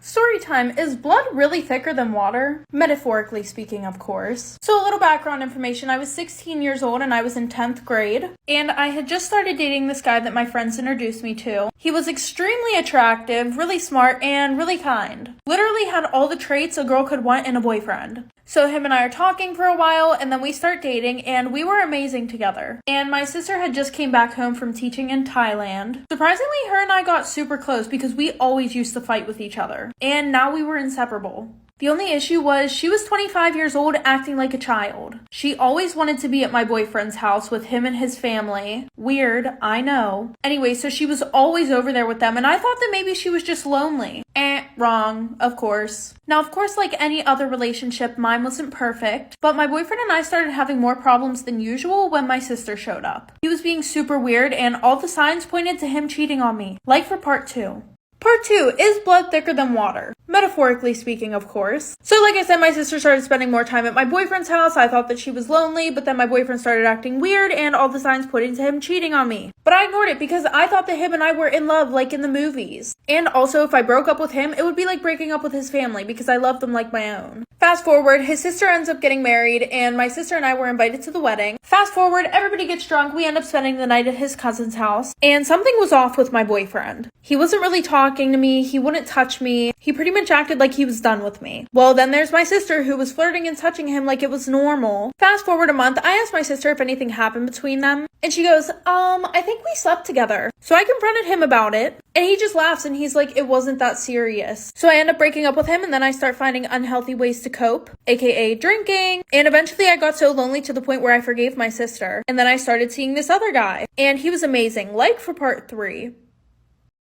Storytime, is blood really thicker than water? Metaphorically speaking, of course. So a little background information, I was 16 years old and I was in 10th grade, and I had just started dating this guy that my friends introduced me to. He was extremely attractive, really smart, and really kind. Literally had all the traits a girl could want in a boyfriend. So him and I are talking for a while, and then we start dating, and we were amazing together. And my sister had just came back home from teaching in Thailand. Surprisingly, her and I got super close because we always used to fight with each other. And now we were inseparable. The only issue was she was 25 years old acting like a child. She always wanted to be at my boyfriend's house with him and his family. Weird, I know. Anyway, so she was always over there with them, and I thought that maybe she was just lonely. Wrong, of course. Now, of course, like any other relationship, mine wasn't perfect, but my boyfriend and I started having more problems than usual when my sister showed up. He was being super weird, and all the signs pointed to him cheating on me. Like for part 2. Part 2, is blood thicker than water? Metaphorically speaking, of course. So like I said, my sister started spending more time at my boyfriend's house. I thought that she was lonely, but then my boyfriend started acting weird and all the signs pointing to him cheating on me. But I ignored it because I thought that him and I were in love like in the movies. And also, if I broke up with him, it would be like breaking up with his family because I loved them like my own. Fast forward, his sister ends up getting married and my sister and I were invited to the wedding. Fast forward, everybody gets drunk. We end up spending the night at his cousin's house. And something was off with my boyfriend. He wasn't really talking to me. He wouldn't touch me. He pretty much acted like he was done with me. Well, then there's my sister who was flirting and touching him like it was normal. Fast forward a month, I asked my sister if anything happened between them. And she goes, I think we slept together. So I confronted him about it. And he just laughs and he's like, it wasn't that serious. So I end up breaking up with him and then I start finding unhealthy ways to cope, aka drinking. And eventually I got so lonely to the point where I forgave my sister. And then I started seeing this other guy. And he was amazing, like for part 3.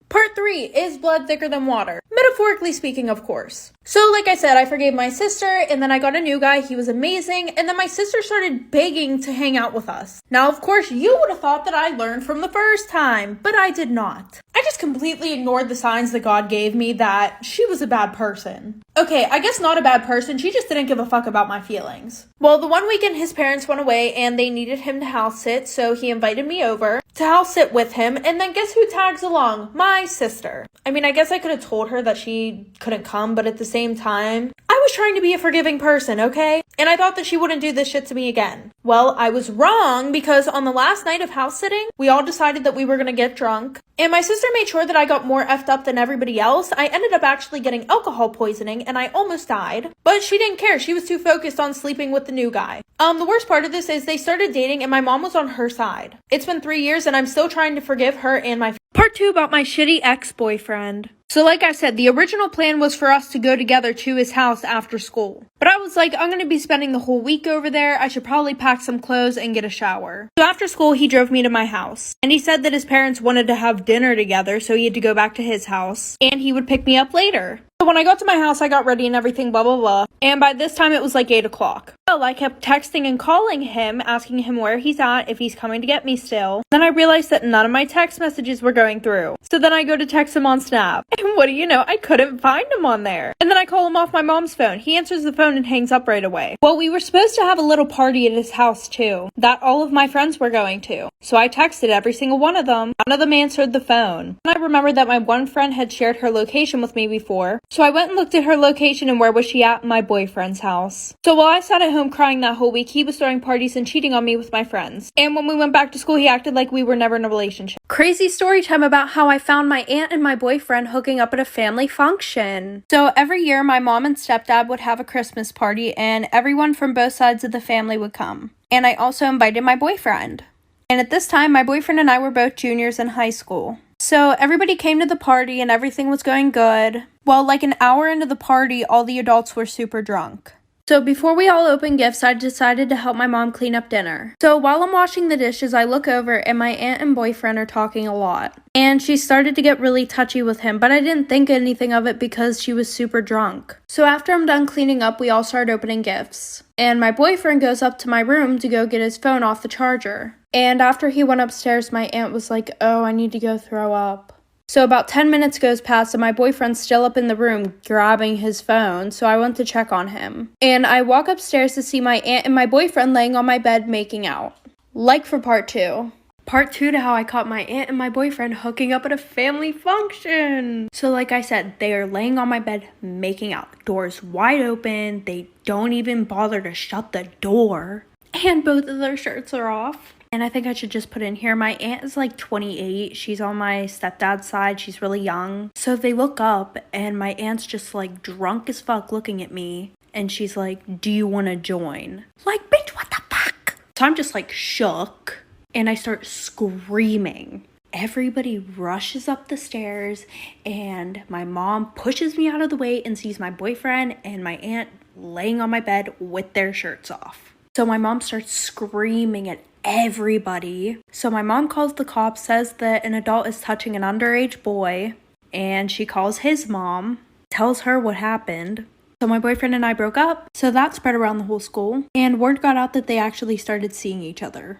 Part 3, is blood thicker than water? Metaphorically speaking, of course. So like I said, I forgave my sister and then I got a new guy. He was amazing. And then my sister started begging to hang out with us. Now, of course, you would have thought that I learned from the first time, but I did not. I just completely ignored the signs that God gave me that she was a bad person. Okay, I guess not a bad person. She just didn't give a fuck about my feelings. Well, the one weekend his parents went away and they needed him to house sit, so he invited me over to house sit with him. And then guess who tags along? My sister. I mean, I guess I could have told her that she couldn't come, but at the same time, I was trying to be a forgiving person, okay? And I thought that she wouldn't do this shit to me again. Well, I was wrong because on the last night of house sitting, we all decided that we were gonna get drunk. And my sister made sure that I got more effed up than everybody else. I ended up actually getting alcohol poisoning and I almost died. But she didn't care. She was too focused on sleeping with the new guy. The worst part of this is they started dating and my mom was on her side. It's been 3 years and I'm still trying to forgive her and my Part 2 about my shitty ex-boyfriend. So like I said, the original plan was for us to go together to his house after school. But I was like, I'm going to be spending the whole week over there. I should probably pack some clothes and get a shower. So after school, he drove me to my house. And he said that his parents wanted to have dinner together, so he had to go back to his house. And he would pick me up later. So when I got to my house, I got ready and everything, blah, blah, blah. And by this time, it was like 8 o'clock. Well, I kept texting and calling him, asking him where he's at, if he's coming to get me still. Then I realized that none of my text messages were going through. So then I go to text him on Snap. And what do you know? I couldn't find him on there. And then I call him off my mom's phone. He answers the phone and hangs up right away. Well, we were supposed to have a little party at his house too, that all of my friends were going to. So I texted every single one of them. None of them answered the phone. And I remembered that my one friend had shared her location with me before. So I went and looked at her location and where was she at? My boyfriend's house. So while I sat at home crying that whole week, he was throwing parties and cheating on me with my friends. And when we went back to school, he acted like we were never in a relationship. Crazy story time about how I found my aunt and my boyfriend hooking up at a family function. So every year, my mom and stepdad would have a Christmas party and everyone from both sides of the family would come. And I also invited my boyfriend. And at this time, my boyfriend and I were both juniors in high school. So everybody came to the party and everything was going good. Well, like an hour into the party, all the adults were super drunk. So before we all opened gifts, I decided to help my mom clean up dinner. So while I'm washing the dishes, I look over and my aunt and boyfriend are talking a lot. And she started to get really touchy with him, but I didn't think anything of it because she was super drunk. So after I'm done cleaning up, we all start opening gifts. And my boyfriend goes up to my room to go get his phone off the charger. And after he went upstairs, my aunt was like, oh, I need to go throw up. So about 10 minutes goes past and my boyfriend's still up in the room grabbing his phone, so I went to check on him. And I walk upstairs to see my aunt and my boyfriend laying on my bed making out. Like for part 2. Part 2 to how I caught my aunt and my boyfriend hooking up at a family function. So like I said, they are laying on my bed making out. Doors wide open. They don't even bother to shut the door. And both of their shirts are off. And I think I should just put in here, my aunt is like 28. She's on my stepdad's side. She's really young. So they look up and my aunt's just like drunk as fuck looking at me. And she's like, do you want to join? Like, bitch, what the fuck? So I'm just like shook. And I start screaming. Everybody rushes up the stairs and my mom pushes me out of the way and sees my boyfriend and my aunt laying on my bed with their shirts off. So my mom starts screaming at everybody. So my mom calls the cops, says that an adult is touching an underage boy, and she calls his mom, tells her what happened. So my boyfriend and I broke up. So that spread around the whole school, and word got out that they actually started seeing each other.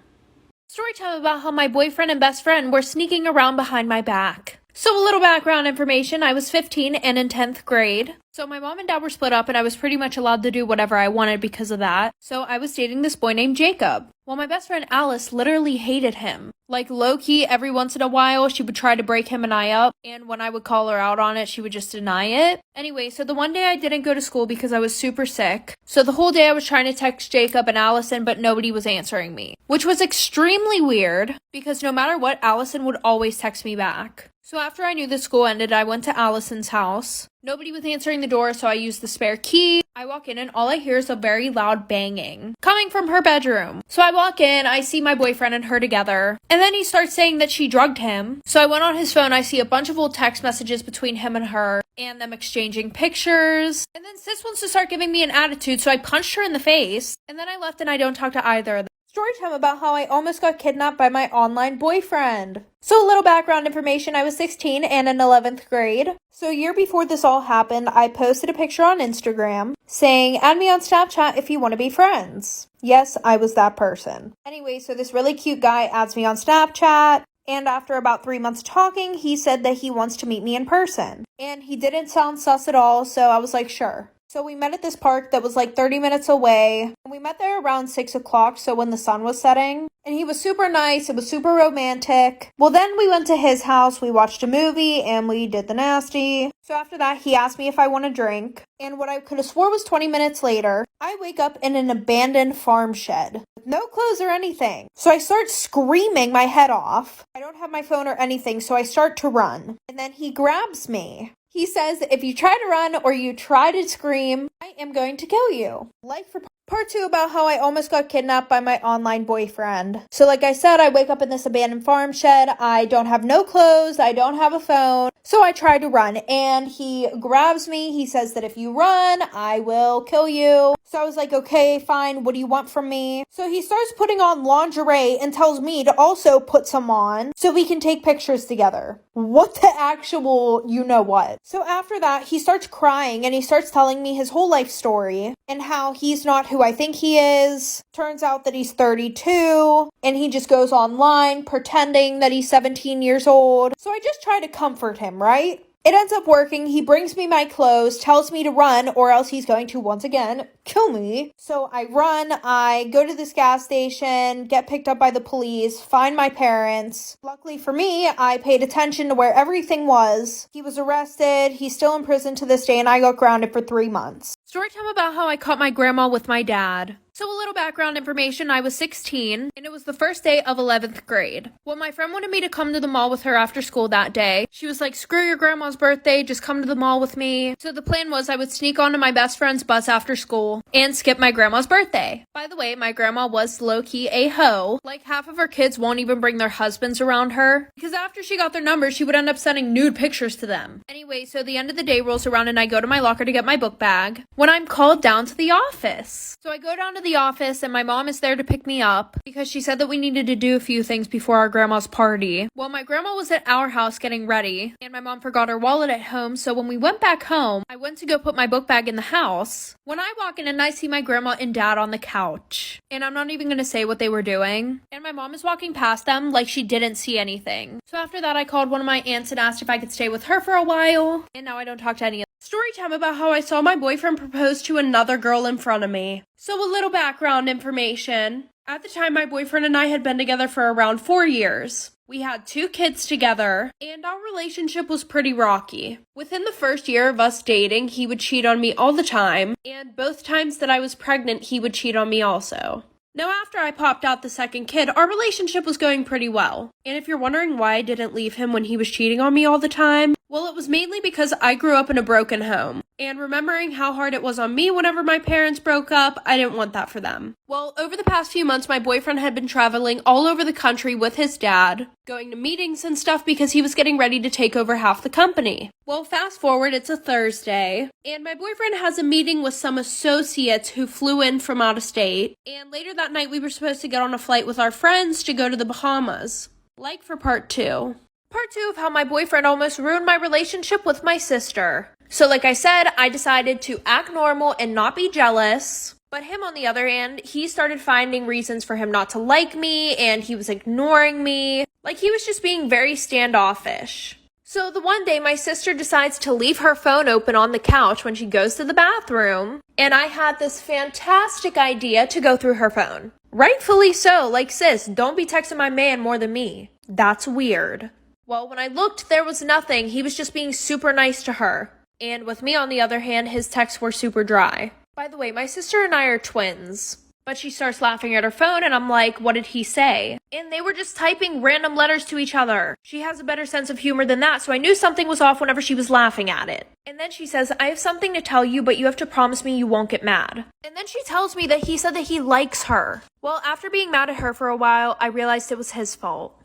Story time about how my boyfriend and best friend were sneaking around behind my back. So a little background information, I was 15 and in 10th grade. So my mom and dad were split up and I was pretty much allowed to do whatever I wanted because of that. So I was dating this boy named Jacob. Well, my best friend Alice literally hated him. Like low-key, every once in a while, she would try to break him and I up. And when I would call her out on it, she would just deny it. Anyway, so the one day I didn't go to school because I was super sick. So the whole day I was trying to text Jacob and Allison, but nobody was answering me. Which was extremely weird because no matter what, Allison would always text me back. So after I knew the school ended, I went to Allison's house. Nobody was answering the door, so I used the spare key. I walk in and all I hear is a very loud banging coming from her bedroom. So I walk in, I see my boyfriend and her together, and then he starts saying that she drugged him. So I went on his phone, I see a bunch of old text messages between him and her, and them exchanging pictures. And then sis wants to start giving me an attitude, so I punched her in the face, and then I left and I don't talk to either of them. Story time about how I almost got kidnapped by my online boyfriend. So a little background information, I was 16 and in 11th grade. So a year before this all happened, I posted a picture on Instagram saying, add me on Snapchat if you want to be friends. Yes, I was that person. Anyway, so this really cute guy adds me on Snapchat. And after about 3 months talking, he said that he wants to meet me in person. And he didn't sound sus at all, so I was like, sure. So we met at this park that was like 30 minutes away. And we met there around 6 o'clock, so when the sun was setting. And he was super nice. It was super romantic. Well, then we went to his house. We watched a movie and we did the nasty. So after that, he asked me if I want a drink. And what I could have swore was 20 minutes later, I wake up in an abandoned farm shed with no clothes or anything. So I start screaming my head off. I don't have my phone or anything, so I start to run. And then he grabs me. He says, if you try to run or you try to scream, I am going to kill you. Like for part 2 about how I almost got kidnapped by my online boyfriend. So like I said, I wake up in this abandoned farm shed. I don't have no clothes. I don't have a phone. So I try to run and he grabs me. He says that if you run, I will kill you. So I was like, okay, fine. What do you want from me? So he starts putting on lingerie and tells me to also put some on so we can take pictures together. What the actual you know what? So after that, he starts crying and he starts telling me his whole life story and how he's not who I think he is. Turns out that he's 32 and he just goes online pretending that he's 17 years old. So I just try to comfort him, right? It ends up working. He brings me my clothes, tells me to run, or else he's going to, once again, kill me. So I run, I go to this gas station, get picked up by the police, find my parents. Luckily for me, I paid attention to where everything was. He was arrested, he's still in prison to this day, and I got grounded for 3 months. Story time about how I caught my grandma with my dad. So a little background information, I was 16, and it was the first day of 11th grade. Well, my friend wanted me to come to the mall with her after school that day. She was like, screw your grandma's birthday, just come to the mall with me. So the plan was I would sneak onto my best friend's bus after school and skip my grandma's birthday. By the way, my grandma was low-key a hoe. Like half of her kids won't even bring their husbands around her, because after she got their numbers, she would end up sending nude pictures to them. Anyway, so the end of the day rolls around and I go to my locker to get my book bag when I'm called down to the office. So I go down to the office and my mom is there to pick me up because she said that we needed to do a few things before our grandma's party. Well, my grandma was at our house getting ready and my mom forgot her wallet at home, so when we went back home, I went to go put my book bag in the house. When I walk in and I see my grandma and dad on the couch, and I'm not even gonna say what they were doing, and my mom is walking past them like she didn't see anything. So after that, I called one of my aunts and asked if I could stay with her for a while, and now I don't talk to any of them. Story time about how I saw my boyfriend propose to another girl in front of me. So a little background information. At the time, my boyfriend and I had been together for around 4 years. We had 2 kids together, and our relationship was pretty rocky. Within the first year of us dating, he would cheat on me all the time, and both times that I was pregnant, he would cheat on me also. Now, after I popped out the second kid, our relationship was going pretty well. And if you're wondering why I didn't leave him when he was cheating on me all the time, well, it was mainly because I grew up in a broken home. And remembering how hard it was on me whenever my parents broke up, I didn't want that for them. Well, over the past few months, my boyfriend had been traveling all over the country with his dad, going to meetings and stuff because he was getting ready to take over half the company. Well, fast forward, it's a Thursday, and my boyfriend has a meeting with some associates who flew in from out of state, and later that night we were supposed to get on a flight with our friends to go to the Bahamas. Like for part 2. Part 2 of how my boyfriend almost ruined my relationship with my sister. So like I said, I decided to act normal and not be jealous. But him, on the other hand, he started finding reasons for him not to like me, and he was ignoring me. Like, he was just being very standoffish. So the one day, my sister decides to leave her phone open on the couch when she goes to the bathroom, and I had this fantastic idea to go through her phone. Rightfully so, like, sis, don't be texting my man more than me. That's weird. Well, when I looked, there was nothing. He was just being super nice to her. And with me, on the other hand, his texts were super dry. By the way, my sister and I are twins. But she starts laughing at her phone, and I'm like, what did he say? And they were just typing random letters to each other. She has a better sense of humor than that, so I knew something was off whenever she was laughing at it. And then she says, I have something to tell you, but you have to promise me you won't get mad. And then she tells me that he said that he likes her. Well, after being mad at her for a while, I realized it was his fault.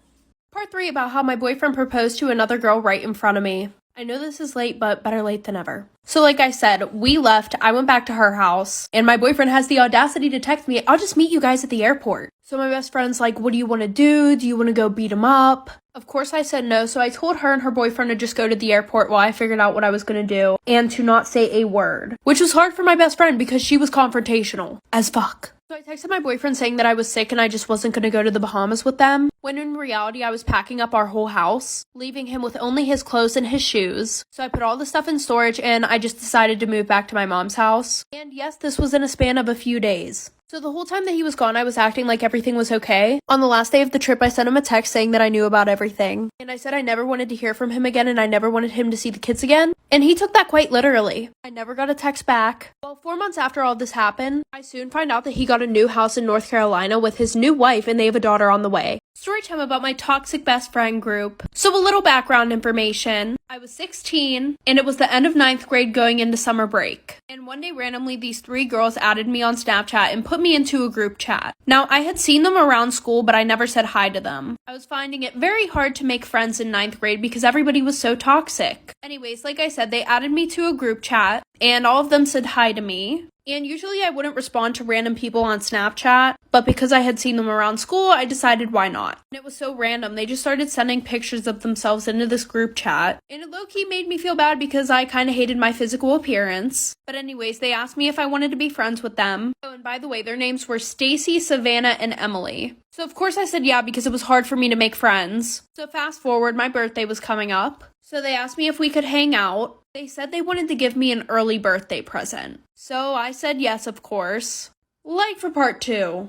Part 3 about how my boyfriend proposed to another girl right in front of me. I know this is late, but better late than never. So like I said, we left, I went back to her house, and my boyfriend has the audacity to text me, I'll just meet you guys at the airport. So my best friend's like, what do you want to do? Do you want to go beat him up? Of course I said no, so I told her and her boyfriend to just go to the airport while I figured out what I was going to do, and to not say a word. Which was hard for my best friend because she was confrontational as fuck. So I texted my boyfriend saying that I was sick and I just wasn't going to go to the Bahamas with them, when in reality I was packing up our whole house, leaving him with only his clothes and his shoes. So I put all the stuff in storage and I just decided to move back to my mom's house. And yes, this was in a span of a few days. So the whole time that he was gone, I was acting like everything was okay. On the last day of the trip, I sent him a text saying that I knew about everything. And I said I never wanted to hear from him again and I never wanted him to see the kids again. And he took that quite literally. I never got a text back. Well, 4 months after all this happened, I soon find out that he got a new house in North Carolina with his new wife and they have a daughter on the way. Story time about my toxic best friend group. So a little background information. I was 16 and it was the end of 9th grade going into summer break. And one day randomly these 3 girls added me on Snapchat and put me into a group chat. Now I had seen them around school but I never said hi to them. I was finding it very hard to make friends in 9th grade because everybody was so toxic. Anyways, like I said, they added me to a group chat and all of them said hi to me. And usually I wouldn't respond to random people on Snapchat, but because I had seen them around school, I decided why not. And it was so random, they just started sending pictures of themselves into this group chat. And it low-key made me feel bad because I kind of hated my physical appearance. But anyways, they asked me if I wanted to be friends with them. Oh, and by the way, their names were Stacy, Savannah, and Emily. So of course I said yeah because it was hard for me to make friends. So fast forward, my birthday was coming up. So they asked me if we could hang out. They said they wanted to give me an early birthday present. So I said yes, of course. Like for part 2.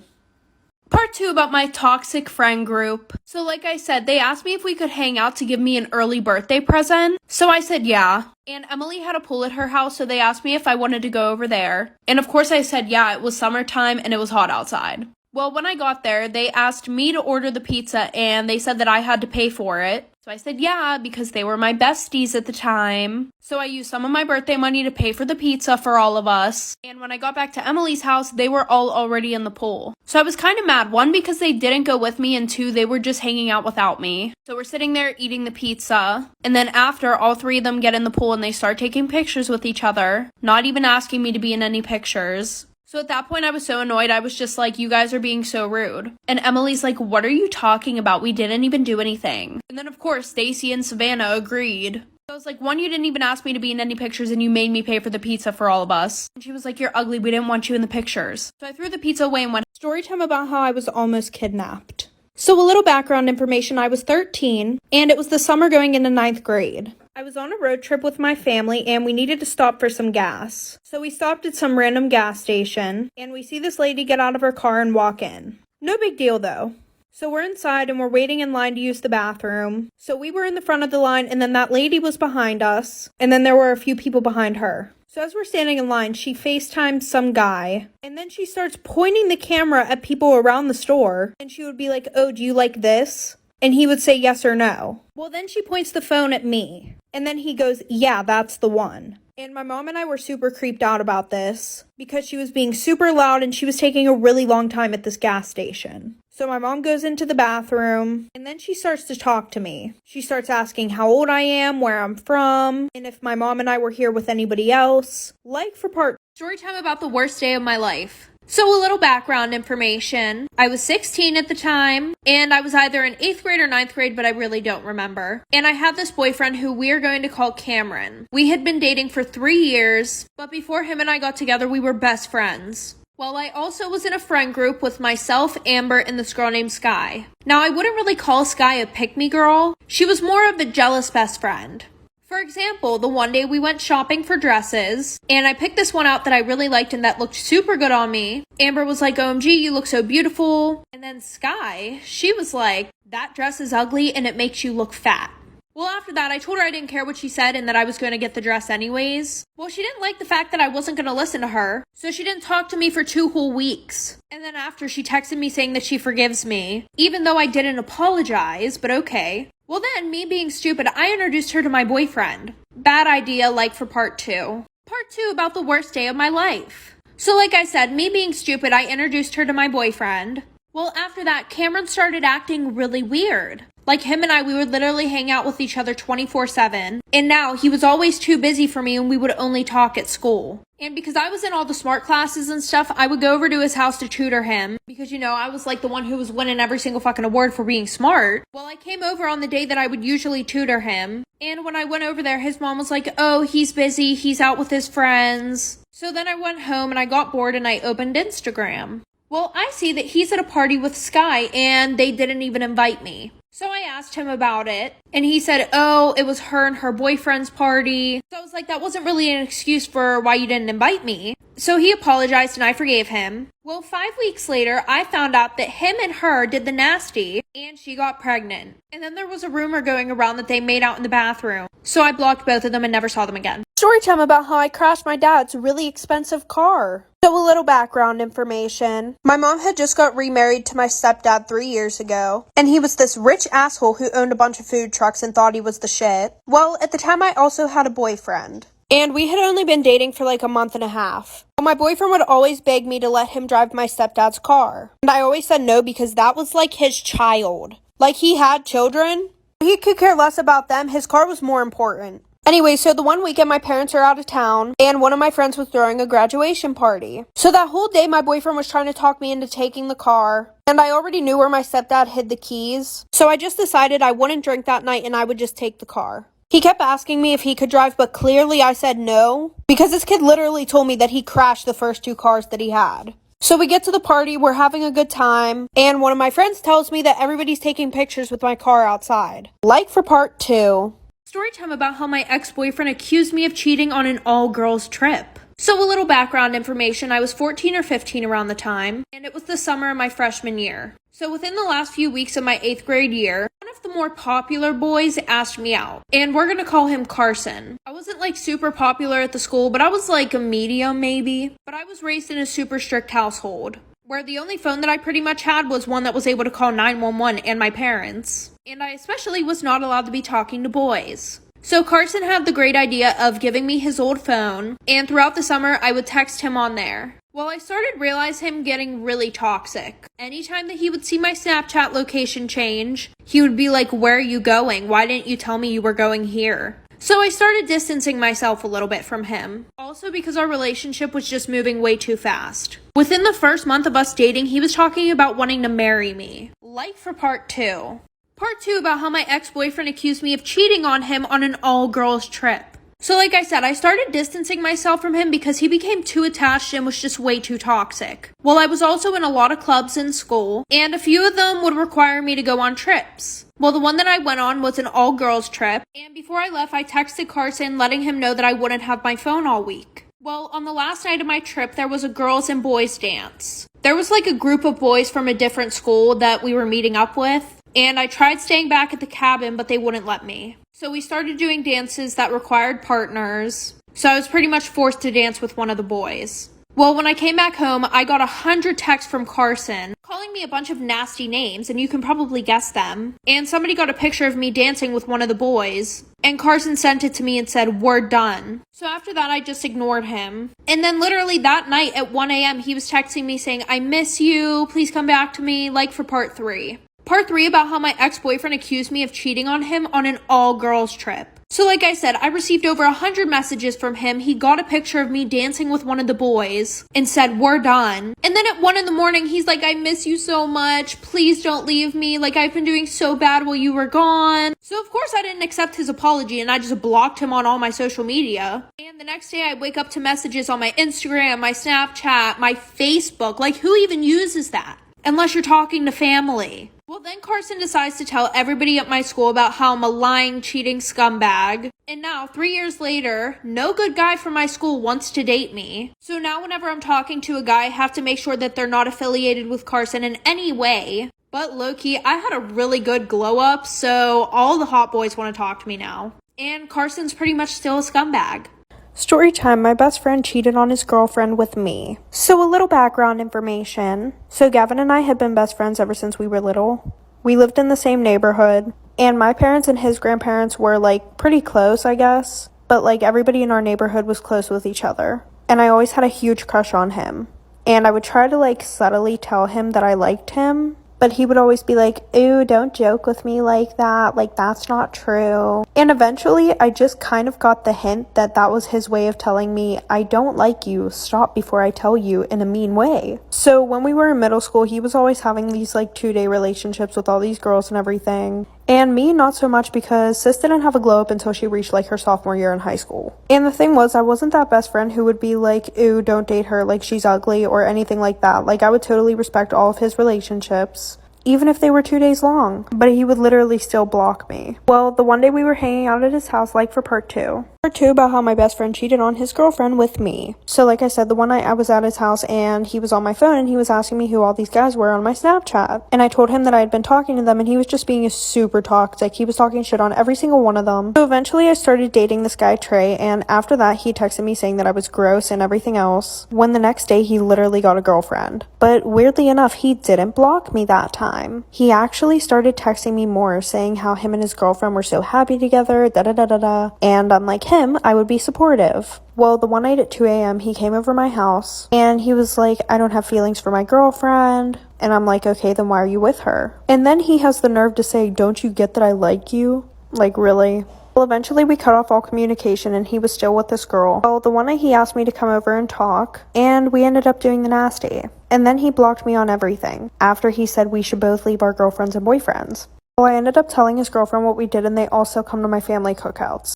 Part 2 about my toxic friend group. So like I said, they asked me if we could hang out to give me an early birthday present. So I said yeah. And Emily had a pool at her house, so they asked me if I wanted to go over there. And of course I said yeah, it was summertime and it was hot outside. Well, when I got there, they asked me to order the pizza and they said that I had to pay for it. So I said yeah, because they were my besties at the time. So I used some of my birthday money to pay for the pizza for all of us. And when I got back to Emily's house, they were all already in the pool. So I was kind of mad. 1, because they didn't go with me, and 2, they were just hanging out without me. So we're sitting there eating the pizza. And then after, all 3 of them get in the pool and they start taking pictures with each other, not even asking me to be in any pictures. So at that point, I was so annoyed. I was just like, you guys are being so rude. And Emily's like, what are you talking about? We didn't even do anything. And then, of course, Stacy and Savannah agreed. I was like, 1, you didn't even ask me to be in any pictures and you made me pay for the pizza for all of us. And she was like, you're ugly. We didn't want you in the pictures. So I threw the pizza away and went, story time about how I was almost kidnapped. So a little background information, I was 13 and it was the summer going into 9th grade. I was on a road trip with my family and we needed to stop for some gas. So we stopped at some random gas station and we see this lady get out of her car and walk in. No big deal though. So we're inside and we're waiting in line to use the bathroom. So we were in the front of the line and then that lady was behind us and then there were a few people behind her. So as we're standing in line, she FaceTimes some guy and then she starts pointing the camera at people around the store and she would be like, "Oh, do you like this?" And he would say yes or no. Well, then she points the phone at me and then he goes, "Yeah, that's the one." And my mom and I were super creeped out about this because she was being super loud and she was taking a really long time at this gas station. So my mom goes into the bathroom and then she starts to talk to me. She starts asking how old I am, where I'm from, and if my mom and I were here with anybody else. Like for part story time about the worst day of my life. So a little background information. I was 16 at the time, and I was either in 8th grade or 9th grade, but I really don't remember. And I had this boyfriend who we are going to call Cameron. We had been dating for 3 years, but before him and I got together, we were best friends. Well, I also was in a friend group with myself, Amber, and this girl named Sky. Now, I wouldn't really call Sky a pick-me girl. She was more of a jealous best friend. For example, the one day we went shopping for dresses, and I picked this one out that I really liked and that looked super good on me. Amber was like, "OMG, you look so beautiful." And then Sky, she was like, "That dress is ugly and it makes you look fat." Well, after that, I told her I didn't care what she said and that I was going to get the dress anyways. Well, she didn't like the fact that I wasn't going to listen to her, so she didn't talk to me for 2 whole weeks. And then after, she texted me saying that she forgives me, even though I didn't apologize, but okay. Well then, me being stupid, I introduced her to my boyfriend. Bad idea, like for part 2. Part 2 about the worst day of my life. So like I said, me being stupid, I introduced her to my boyfriend. Well, after that, Cameron started acting really weird. Like him and I, we would literally hang out with each other 24/7. And now he was always too busy for me and we would only talk at school. And because I was in all the smart classes and stuff, I would go over to his house to tutor him. Because, you know, I was like the one who was winning every single fucking award for being smart. Well, I came over on the day that I would usually tutor him. And when I went over there, his mom was like, "Oh, he's busy. He's out with his friends." So then I went home and I got bored and I opened Instagram. Well, I see that he's at a party with Sky and they didn't even invite me. So I asked him about it, and he said, "Oh, it was her and her boyfriend's party." So I was like, that wasn't really an excuse for why you didn't invite me. So he apologized and I forgave him. Well, 5 weeks later, I found out that him and her did the nasty, and she got pregnant. And then there was a rumor going around that they made out in the bathroom. So I blocked both of them and never saw them again. Story time about how I crashed my dad's really expensive car. So a little background information. My mom had just got remarried to my stepdad 3 years ago, and he was this rich asshole who owned a bunch of food trucks and thought he was the shit. Well, at the time I also had a boyfriend. And we had only been dating for like a month and a half. But my boyfriend would always beg me to let him drive my stepdad's car. And I always said no because that was like his child. Like he had children. He could care less about them. His car was more important. Anyway, so the one weekend my parents are out of town and one of my friends was throwing a graduation party. So that whole day my boyfriend was trying to talk me into taking the car. And I already knew where my stepdad hid the keys. So I just decided I wouldn't drink that night and I would just take the car. He kept asking me if he could drive, but clearly I said no. Because this kid literally told me that he crashed the first 2 cars that he had. So we get to the party, we're having a good time, and one of my friends tells me that everybody's taking pictures with my car outside. Like for part 2. Story time about how my ex-boyfriend accused me of cheating on an all-girls trip. So a little background information, I was 14 or 15 around the time, and it was the summer of my freshman year. So within the last few weeks of my 8th grade year, one of the more popular boys asked me out, and we're gonna call him Carson. I wasn't like super popular at the school, but I was like a medium maybe. But I was raised in a super strict household, where the only phone that I pretty much had was one that was able to call 911 and my parents. And I especially was not allowed to be talking to boys. So Carson had the great idea of giving me his old phone, and throughout the summer I would text him on there. Well, I started realizing him getting really toxic. Anytime that he would see my Snapchat location change, he would be like, "Where are you going? Why didn't you tell me you were going here?" So I started distancing myself a little bit from him. Also because our relationship was just moving way too fast. Within the first month of us dating, he was talking about wanting to marry me. Like for part 2. Part 2 about how my ex-boyfriend accused me of cheating on him on an all-girls trip. So like I said, I started distancing myself from him because he became too attached and was just way too toxic. Well, I was also in a lot of clubs in school, and a few of them would require me to go on trips. Well, the one that I went on was an all-girls trip, and before I left, I texted Carson letting him know that I wouldn't have my phone all week. Well, on the last night of my trip, there was a girls and boys dance. There was like a group of boys from a different school that we were meeting up with, and I tried staying back at the cabin, but they wouldn't let me. So we started doing dances that required partners, so I was pretty much forced to dance with one of the boys. Well, when I came back home, I got 100 texts from Carson calling me a bunch of nasty names, and you can probably guess them. And somebody got a picture of me dancing with one of the boys, and Carson sent it to me and said, "We're done." So after that, I just ignored him. And then literally that night at 1 a.m., he was texting me saying, "I miss you, please come back to me," like for part 3. Part 3 about how my ex-boyfriend accused me of cheating on him on an all-girls trip. So like I said, I received over 100 messages from him. He got a picture of me dancing with one of the boys and said, "We're done." And then at 1 in the morning, he's like, "I miss you so much. Please don't leave me. Like, I've been doing so bad while you were gone." So of course I didn't accept his apology and I just blocked him on all my social media. And the next day I wake up to messages on my Instagram, my Snapchat, my Facebook. Like, who even uses that? Unless you're talking to family. Well, then Carson decides to tell everybody at my school about how I'm a lying, cheating scumbag. And now, 3 years later, no good guy from my school wants to date me. So now whenever I'm talking to a guy, I have to make sure that they're not affiliated with Carson in any way. But low-key, I had a really good glow-up, so all the hot boys want to talk to me now. And Carson's pretty much still a scumbag. Storytime, my best friend cheated on his girlfriend with me. So a little background information. So Gavin and I had been best friends ever since we were little. We lived in the same neighborhood, and my parents and his grandparents were like pretty close, I guess. But like everybody in our neighborhood was close with each other. And I always had a huge crush on him. And I would try to like subtly tell him that I liked him. But he would always be like, "Ooh, don't joke with me like that. Like, that's not true." And eventually, I just kind of got the hint that that was his way of telling me, "I don't like you. Stop before I tell you," in a mean way. So when we were in middle school, he was always having these like 2-day relationships with all these girls and everything. And me, not so much, because sis didn't have a glow up until she reached like her sophomore year in high school. And the thing was, I wasn't that best friend who would be like, "Ooh, don't date her, like she's ugly," or anything like that. Like, I would totally respect all of his relationships, even if they were 2 days long, but he would literally still block me. Well, the one day we were hanging out at his house, like for part 2. Part 2 about how my best friend cheated on his girlfriend with me. So like I said, the one night I was at his house and he was on my phone and he was asking me who all these guys were on my Snapchat. And I told him that I had been talking to them and he was just being super toxic. He was talking shit on every single one of them. So eventually I started dating this guy, Trey, and after that he texted me saying that I was gross and everything else, when the next day he literally got a girlfriend. But weirdly enough, he didn't block me that time. He actually started texting me more, saying how him and his girlfriend were so happy together, da-da-da-da-da. And unlike him, I would be supportive. Well, the one night at 2 a.m., he came over my house, and he was like, "I don't have feelings for my girlfriend." And I'm like, "Okay, then why are you with her?" And then he has the nerve to say, "Don't you get that I like you?" Like, really? Well, eventually we cut off all communication and he was still with this girl. Well, the one night he asked me to come over and talk, and we ended up doing the nasty. And then he blocked me on everything, after he said we should both leave our girlfriends and boyfriends. Well, I ended up telling his girlfriend what we did, and they also come to my family cookouts.